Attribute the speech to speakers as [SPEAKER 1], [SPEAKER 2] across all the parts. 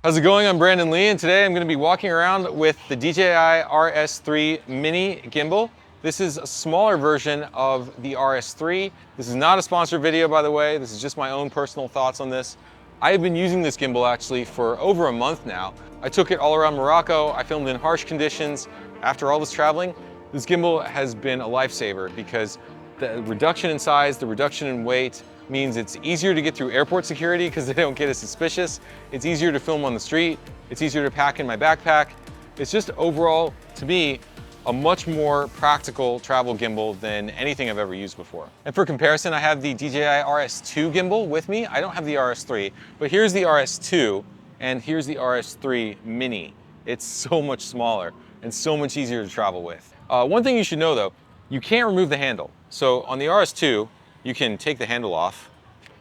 [SPEAKER 1] How's it going? I'm Brandon Lee, and today I'm going to be walking around with the DJI RS3 Mini gimbal. This is a smaller version of the RS3. This is not a sponsored video, by the way. This is just my own personal thoughts on this. I have been using this gimbal actually for over a month now. I took it all around Morocco. I filmed in harsh conditions. After all this traveling, this gimbal has been a lifesaver because the reduction in size, the reduction in weight, means it's easier to get through airport security because they don't get as suspicious. It's easier to film on the street. It's easier to pack in my backpack. It's just overall, to me, a much more practical travel gimbal than anything I've ever used before. And for comparison, I have the DJI RS2 gimbal with me. I don't have the RS3, but here's the RS2 and here's the RS3 Mini. It's so much smaller and so much easier to travel with. One thing you should know though, you can't remove the handle. So on the RS2, you can take the handle off,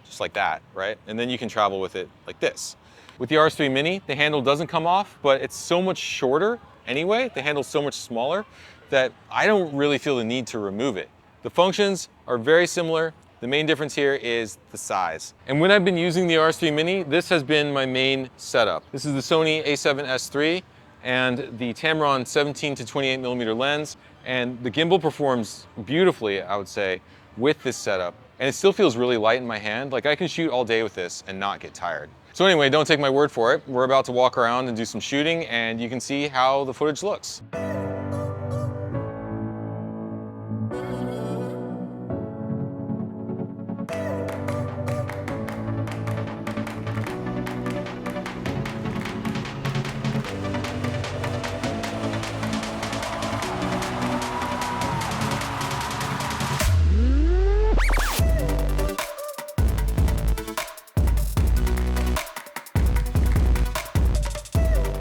[SPEAKER 1] just like that, right? And then you can travel with it like this. With the RS3 Mini, the handle doesn't come off, but it's so much shorter anyway, the handle's so much smaller, that I don't really feel the need to remove it. The functions are very similar. The main difference here is the size. And when I've been using the RS3 Mini, this has been my main setup. This is the Sony a7S III and the Tamron 17 to 28mm lens. And the gimbal performs beautifully, I would say, with this setup. And it still feels really light in my hand. Like I can shoot all day with this and not get tired. So anyway, don't take my word for it. We're about to walk around and do some shooting and you can see how the footage looks.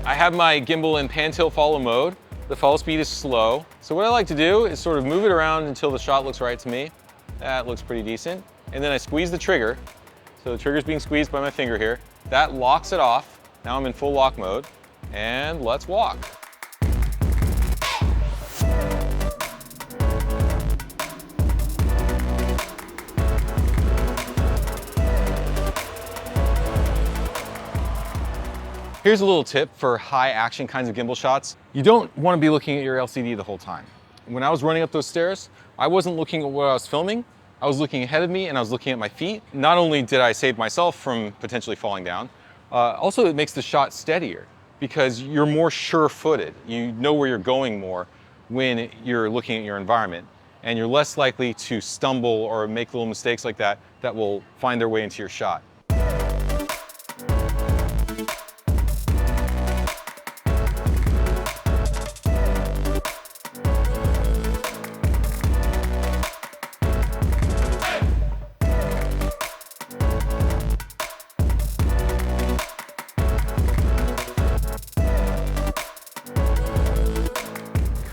[SPEAKER 1] I have my gimbal in pan tilt follow mode. The follow speed is slow. So what I like to do is sort of move it around until the shot looks right to me. That looks pretty decent. And then I squeeze the trigger. So the trigger's being squeezed by my finger here. That locks it off. Now I'm in full lock mode. And let's walk. Here's a little tip for high action kinds of gimbal shots. You don't want to be looking at your LCD the whole time. When I was running up those stairs, I wasn't looking at what I was filming. I was looking ahead of me and I was looking at my feet. Not only did I save myself from potentially falling down, also it makes the shot steadier because you're more sure-footed. You know where you're going more when you're looking at your environment, and you're less likely to stumble or make little mistakes like that that will find their way into your shot.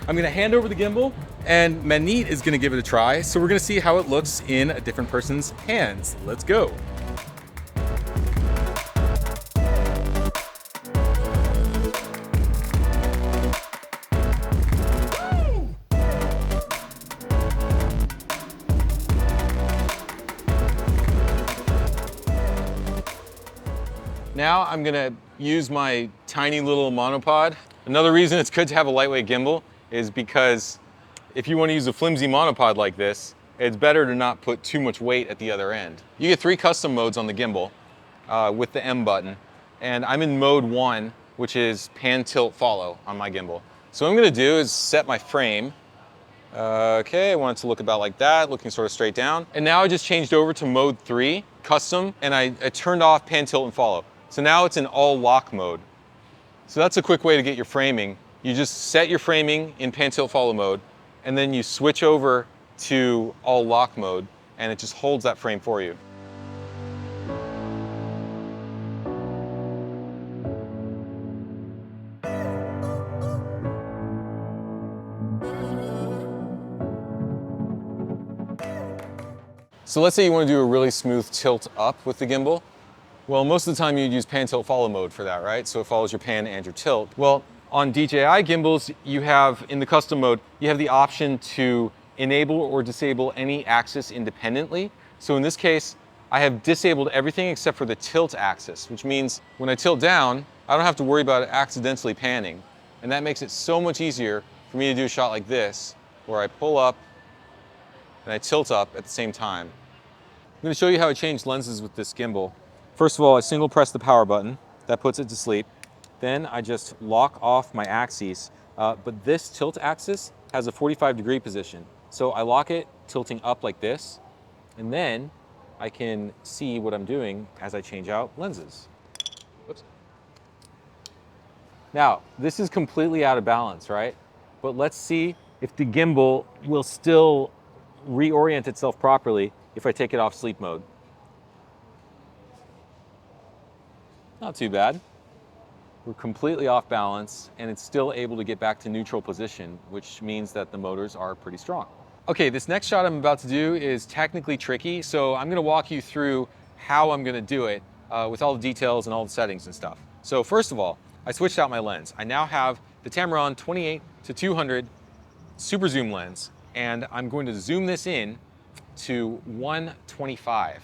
[SPEAKER 1] I'm gonna hand over the gimbal and Manit is gonna give it a try. So we're gonna see how it looks in a different person's hands. Let's go. Now I'm gonna use my tiny little monopod. Another reason it's good to have a lightweight gimbal is because if you want to use a flimsy monopod like this, it's better to not put too much weight at the other end. You get 3 custom modes on the gimbal with the M button, and I'm in mode 1, which is pan tilt follow on my gimbal. So what I'm going to do is set my frame. Okay, I want it to look about like that, looking sort of straight down. And now I just changed over to mode 3, custom, and I turned off pan tilt and follow. So now it's in all lock mode. So that's a quick way to get your framing. You just set your framing in pan tilt follow mode, and then you switch over to all lock mode, and it just holds that frame for you. So let's say you want to do a really smooth tilt up with the gimbal. Well, most of the time you'd use pan tilt follow mode for that, right? So it follows your pan and your tilt. Well, on DJI gimbals, you have, in the custom mode, you have the option to enable or disable any axis independently. So in this case, I have disabled everything except for the tilt axis, which means when I tilt down, I don't have to worry about it accidentally panning. And that makes it so much easier for me to do a shot like this, where I pull up and I tilt up at the same time. I'm going to show you how I change lenses with this gimbal. First of all, I single press the power button. That puts it to sleep. Then I just lock off my axes. But this tilt axis has a 45-degree position. So I lock it tilting up like this, and then I can see what I'm doing as I change out lenses. Whoops. Now, this is completely out of balance, right? But let's see if the gimbal will still reorient itself properly if I take it off sleep mode. Not too bad. We're completely off balance, and it's still able to get back to neutral position, which means that the motors are pretty strong. Okay, this next shot I'm about to do is technically tricky, so I'm gonna walk you through how I'm gonna do it with all the details and all the settings and stuff. So first of all, I switched out my lens. I now have the Tamron 28-200 super zoom lens, and I'm going to zoom this in to 125.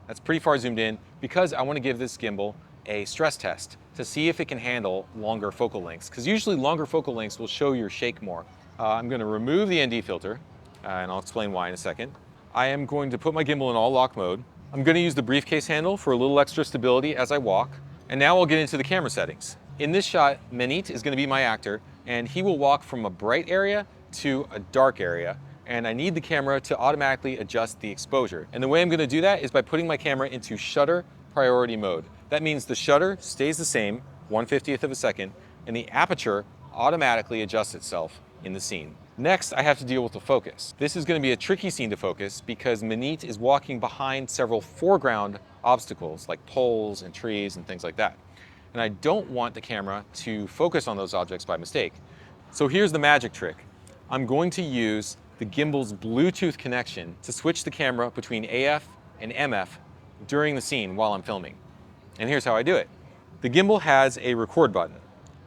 [SPEAKER 1] That's pretty far zoomed in because I want to give this gimbal a stress test to see if it can handle longer focal lengths, because usually longer focal lengths will show your shake more. I'm going to remove the ND filter, and I'll explain why in a second. I am going to put my gimbal in all lock mode. I'm going to use the briefcase handle for a little extra stability as I walk, and now I'll get into the camera settings. In this shot, Manit is going to be my actor, and he will walk from a bright area to a dark area, and I need the camera to automatically adjust the exposure. And the way I'm going to do that is by putting my camera into shutter priority mode. That means the shutter stays the same, 1/50th of a second, and the aperture automatically adjusts itself in the scene. Next, I have to deal with the focus. This is going to be a tricky scene to focus because Manit is walking behind several foreground obstacles like poles and trees and things like that. And I don't want the camera to focus on those objects by mistake. So here's the magic trick. I'm going to use the gimbal's Bluetooth connection to switch the camera between AF and MF during the scene while I'm filming. And here's how I do it. The gimbal has a record button.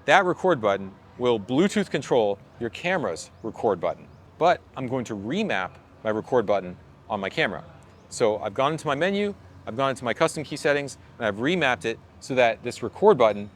[SPEAKER 1] That record button will Bluetooth control your camera's record button. But I'm going to remap my record button on my camera. So I've gone into my menu, I've gone into my custom key settings, and I've remapped it so that this record button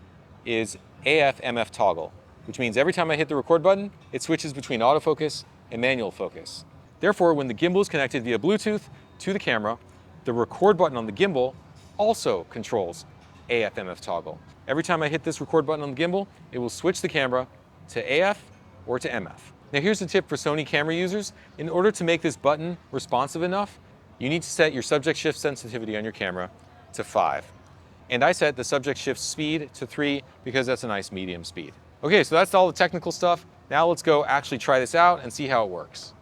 [SPEAKER 1] is AF/MF toggle, which means every time I hit the record button, it switches between autofocus and manual focus. Therefore, when the gimbal is connected via Bluetooth to the camera, the record button on the gimbal also controls AF/MF toggle. Every time I hit this record button on the gimbal, it will switch the camera to AF or to MF. Now here's a tip for Sony camera users. In order to make this button responsive enough, you need to set your subject shift sensitivity on your camera to 5. And I set the subject shift speed to 3 because that's a nice medium speed. Okay, so that's all the technical stuff. Now let's go actually try this out and see how it works.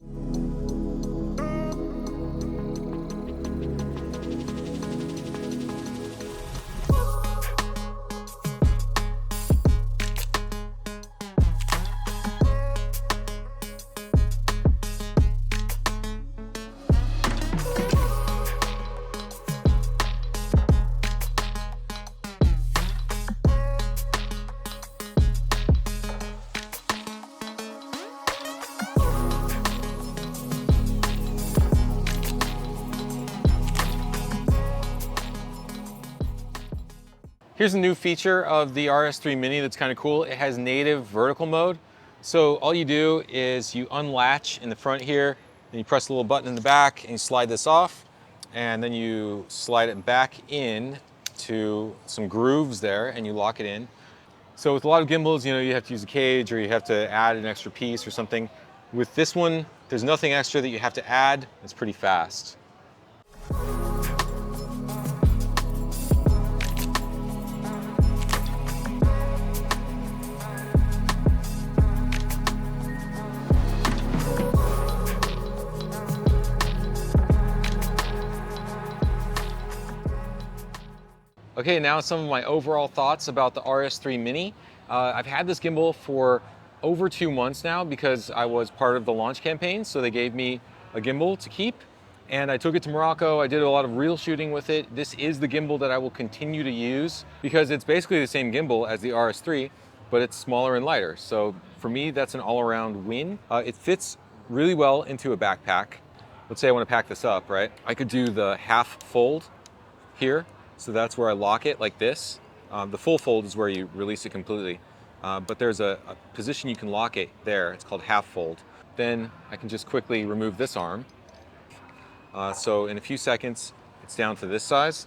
[SPEAKER 1] Here's a new feature of the RS3 Mini that's kind of cool. It has native vertical mode. So all you do is you unlatch in the front here, and you press the little button in the back, and you slide this off, and then you slide it back in to some grooves there, and you lock it in. So with a lot of gimbals, you have to use a cage, or you have to add an extra piece or something. With this one, there's nothing extra that you have to add. It's pretty fast. Okay, now some of my overall thoughts about the RS3 Mini. I've had this gimbal for over 2 months now because I was part of the launch campaign, so they gave me a gimbal to keep, and I took it to Morocco. I did a lot of reel shooting with it. This is the gimbal that I will continue to use because it's basically the same gimbal as the RS3, but it's smaller and lighter. So for me, that's an all-around win. It fits really well into a backpack. Let's say I want to pack this up, right? I could do the half fold here. So that's where I lock it like this, The full fold is where you release it completely. But there's a position you can lock it there. It's called half fold. Then I can just quickly remove this arm. So in a few seconds, it's down to this size.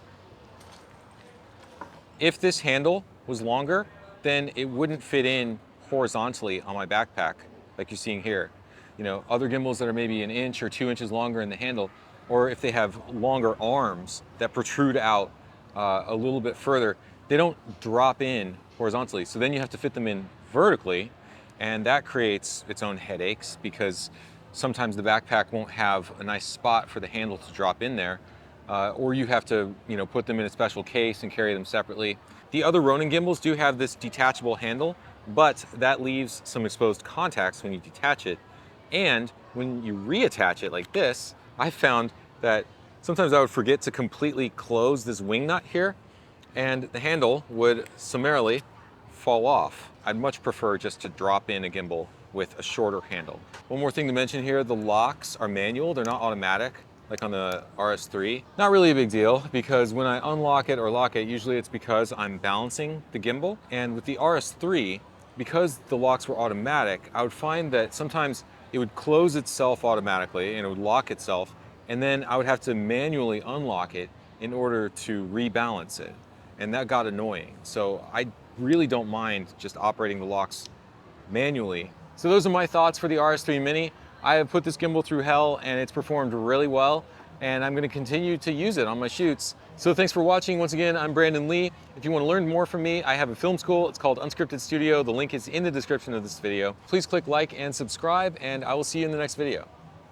[SPEAKER 1] If this handle was longer, then it wouldn't fit in horizontally on my backpack like you're seeing here. You know, other gimbals that are maybe 1 inch or 2 inches longer in the handle, or if they have longer arms that protrude out a little bit further, they don't drop in horizontally. So then you have to fit them in vertically, and that creates its own headaches because sometimes the backpack won't have a nice spot for the handle to drop in there, or you have to, you know, put them in a special case and carry them separately. The other Ronin gimbals do have this detachable handle, but that leaves some exposed contacts when you detach it. And when you reattach it like this, I found that sometimes I would forget to completely close this wing nut here, and the handle would summarily fall off. I'd much prefer just to drop in a gimbal with a shorter handle. One more thing to mention here, the locks are manual, they're not automatic like on the RS3. Not really a big deal because when I unlock it or lock it, usually it's because I'm balancing the gimbal. And with the RS3, because the locks were automatic, I would find that sometimes it would close itself automatically and it would lock itself, and then I would have to manually unlock it in order to rebalance it. And that got annoying. So I really don't mind just operating the locks manually. So those are my thoughts for the RS3 Mini. I have put this gimbal through hell and it's performed really well, and I'm going to continue to use it on my shoots. So thanks for watching. Once again, I'm Brandon Lee. If you want to learn more from me, I have a film school. It's called Unscripted Studio. The link is in the description of this video. Please click like and subscribe, and I will see you in the next video.